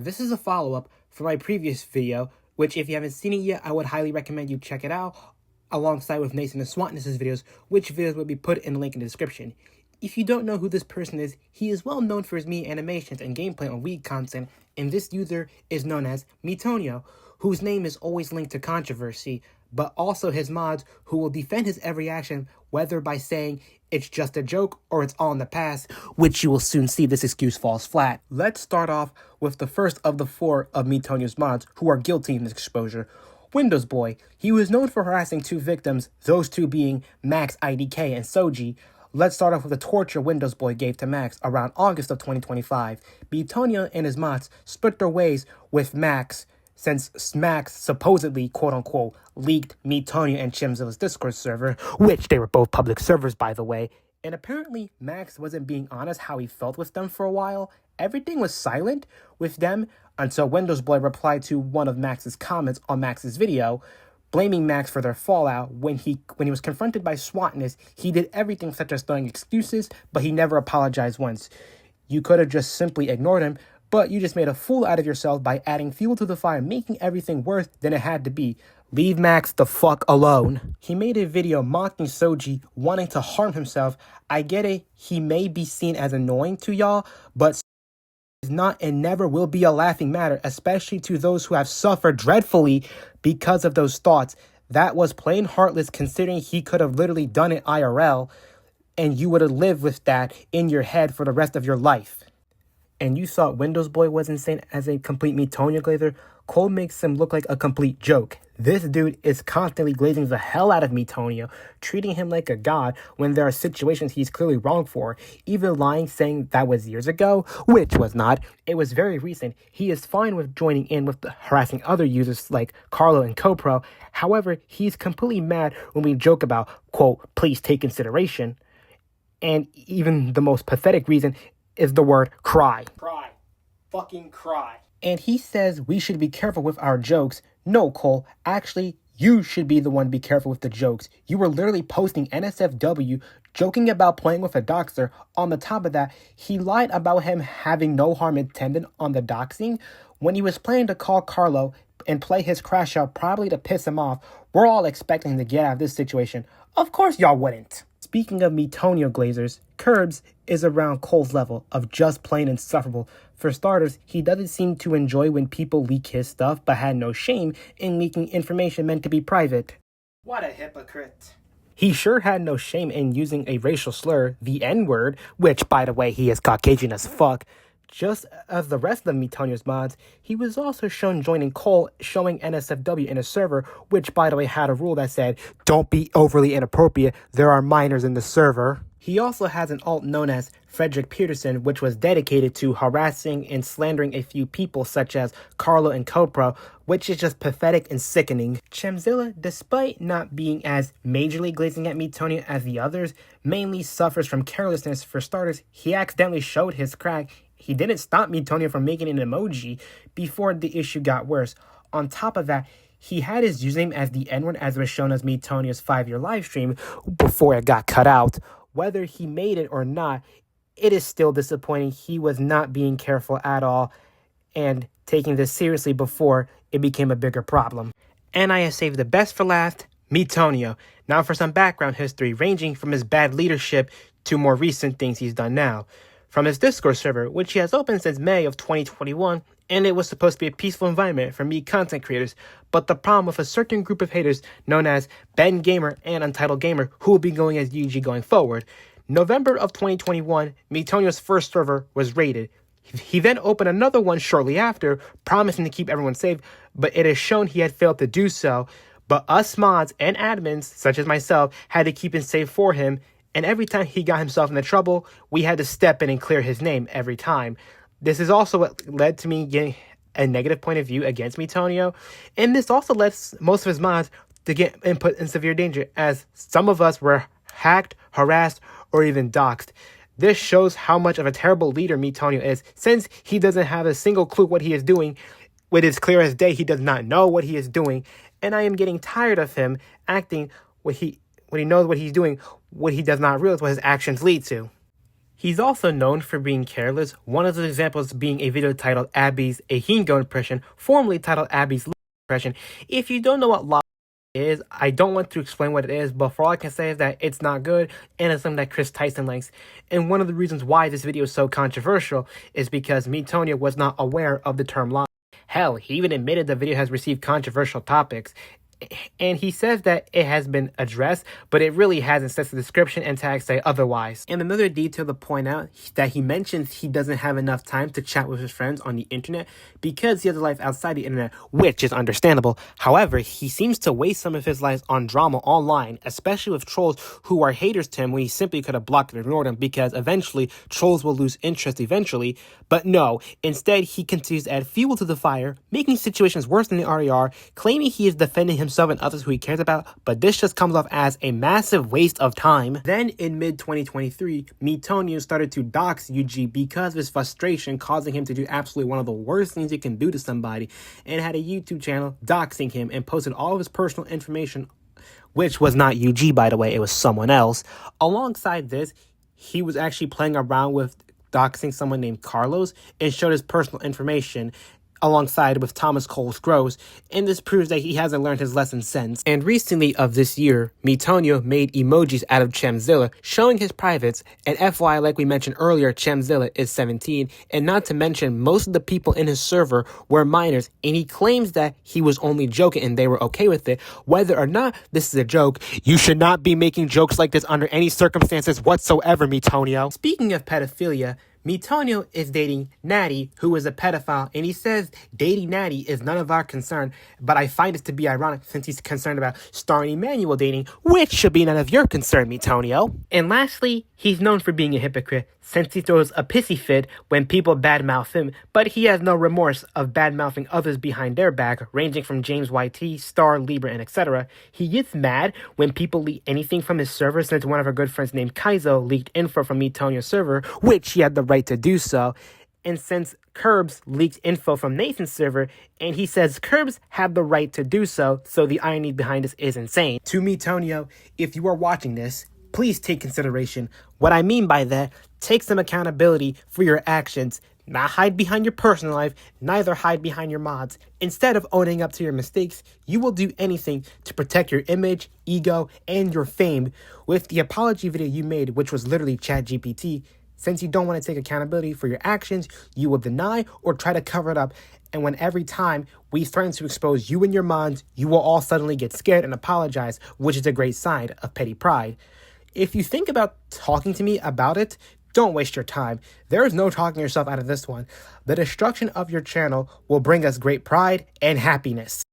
This is a follow-up for my previous video, which if you haven't seen it yet, I would highly recommend you check it out, alongside with Nathan and Swantness's videos, which videos will be put in the link in the description. If you don't know who this person is, he is well known for his Mii animations and gameplay on Wii content, and this user is known as Miitonio, whose name is always linked to controversy, but also his mods who will defend his every action, whether by saying it's just a joke or it's all in the past, which you will soon see this excuse falls flat. Let's start off with the first of the four of Miitonio's mods who are guilty in this exposure. Windows Boy. He was known for harassing two victims, those two being Max IDK and Soji. Let's start off with the torture Windows Boy gave to Max around August of 2025. Miitonio and his mods split their ways with Max, since Max supposedly, quote-unquote, leaked Miitonio and Chamzilla's Discord server, which they were both public servers, by the way, and apparently Max wasn't being honest how he felt with them for a while. Everything was silent with them until Windows Boy replied to one of Max's comments on Max's video, blaming Max for their fallout. When he was confronted by Swantness, he did everything such as throwing excuses, but he never apologized once. You could have just simply ignored him, but you just made a fool out of yourself by adding fuel to the fire, making everything worse than it had to be. Leave Max the fuck alone. He made a video mocking Soji, wanting to harm himself. I get it, he may be seen as annoying to y'all, but is not and never will be a laughing matter, especially to those who have suffered dreadfully because of those thoughts. That was plain heartless, considering he could have literally done it IRL, and you would have lived with that in your head for the rest of your life. And you thought Windows Boy was insane as a complete Miitonio glazer? Cole makes him look like a complete joke. This dude is constantly glazing the hell out of Miitonio, treating him like a god when there are situations he's clearly wrong for, even lying saying that was years ago, which was not. It was very recent. He is fine with joining in with the harassing other users like Carlo and Copro. However, he's completely mad when we joke about, quote, please take consideration. And even the most pathetic reason is the word cry. Cry. Fucking cry. And he says we should be careful with our jokes. No, Cole, actually, you should be the one to be careful with the jokes. You were literally posting NSFW, joking about playing with a doxer. On the top of that, he lied about him having no harm intended on the doxing. When he was planning to call Carlo and play his crash out probably to piss him off, we're all expecting to get out of this situation. Of course y'all wouldn't. Speaking of Miitonio glazers, Kurbs is around Cole's level of just plain insufferable. For starters, he doesn't seem to enjoy when people leak his stuff, but had no shame in leaking information meant to be private. What a hypocrite. He sure had no shame in using a racial slur, the N-word, which, by the way, he is Caucasian as fuck. Just as the rest of Miitonio's mods, he was also shown joining Cole, showing NSFW in a server, which, by the way, had a rule that said, don't be overly inappropriate, there are minors in the server. He also has an alt known as Frederick Peterson, which was dedicated to harassing and slandering a few people such as Carlo and Copro, which is just pathetic and sickening. Chamzilla, despite not being as majorly glazing at Miitonio as the others, mainly suffers from carelessness. For starters, he accidentally showed his crack. He didn't stop Miitonio from making an emoji before the issue got worse. On top of that, he had his username as the N-word as was shown as Miitonio's 5-year live stream before it got cut out. Whether he made it or not, it is still disappointing. He was not being careful at all and taking this seriously before it became a bigger problem. And I have saved the best for last, Miitonio. Now for some background history, ranging from his bad leadership to more recent things he's done now. From his Discord server, which he has opened since May of 2021, and it was supposed to be a peaceful environment for Mii content creators, but the problem with a certain group of haters known as Ben Gamer and Untitled Gamer, who will be going as UG going forward. November of 2021, Miitonio's first server was raided. He then opened another one shortly after, promising to keep everyone safe, but it is shown he had failed to do so. But us mods and admins, such as myself, had to keep it safe for him, and every time he got himself into trouble, we had to step in and clear his name every time. This is also what led to me getting a negative point of view against Miitonio, and this also led most of his mods to get input in severe danger, as some of us were hacked, harassed, or even doxxed. This shows how much of a terrible leader Miitonio is, since he doesn't have a single clue what he is doing. It is clear as day he does not know what he is doing, and I am getting tired of him acting when he knows what he's doing, what he does not realize what his actions lead to. He's also known for being careless, one of the examples being a video titled Abby's Ahingo impression, formerly titled Abby's impression. If you don't know what La is, I don't want to explain what it is, but for all I can say is that it's not good, and it's something that Chris Tyson likes. And one of the reasons why this video is so controversial is because Miitonio was not aware of the term lie. Hell, he even admitted the video has received controversial topics. And he says that it has been addressed, but it really hasn't, since the description and tags say otherwise. And another detail to point out, that he mentions he doesn't have enough time to chat with his friends on the internet because he has a life outside the internet, which is understandable. However, he seems to waste some of his life on drama online, especially with trolls who are haters to him, when he simply could have blocked and ignored them, because eventually trolls will lose interest eventually. But no, instead he continues to add fuel to the fire, making situations worse than they already are, claiming he is defending himself and others who he cares about, but this just comes off as a massive waste of time. Then in mid-2023, Miitonio started to dox UG because of his frustration, causing him to do absolutely one of the worst things you can do to somebody, and had a YouTube channel doxing him and posted all of his personal information, which was not UG, by the way, it was someone else. Alongside this, he was actually playing around with doxing someone named Carlos and showed his personal information alongside with Thomas Coles Gross, and this proves that he hasn't learned his lesson since. And recently of this year, Miitonio made emojis out of Chamzilla, showing his privates, and FYI, like we mentioned earlier, Chamzilla is 17, and not to mention, most of the people in his server were minors, and he claims that he was only joking and they were okay with it. Whether or not this is a joke, you should not be making jokes like this under any circumstances whatsoever, Miitonio. Speaking of pedophilia, Miitonio is dating Natty, who is a pedophile, and he says dating Natty is none of our concern, but I find it to be ironic since he's concerned about Star and Emmanuel dating, which should be none of your concern, Miitonio. And lastly, he's known for being a hypocrite, since he throws a pissy fit when people badmouth him, but he has no remorse of badmouthing others behind their back, ranging from James YT, Star, Libra, and etc. He gets mad when people leak anything from his server, since one of our good friends named Kaizo leaked info from Miitonio's server, which he had the right to do so. And since Kurbs leaked info from Nathan's server, and he says Kurbs had the right to do so, so the irony behind this is insane. To Miitonio, if you are watching this, please take consideration. What I mean by that, take some accountability for your actions. Not hide behind your personal life, neither hide behind your mods. Instead of owning up to your mistakes, you will do anything to protect your image, ego, and your fame. With the apology video you made, which was literally ChatGPT, since you don't want to take accountability for your actions, you will deny or try to cover it up. And when every time we threaten to expose you and your mods, you will all suddenly get scared and apologize, which is a great sign of petty pride. If you think about talking to me about it, don't waste your time. There is no talking yourself out of this one. The destruction of your channel will bring us great pride and happiness.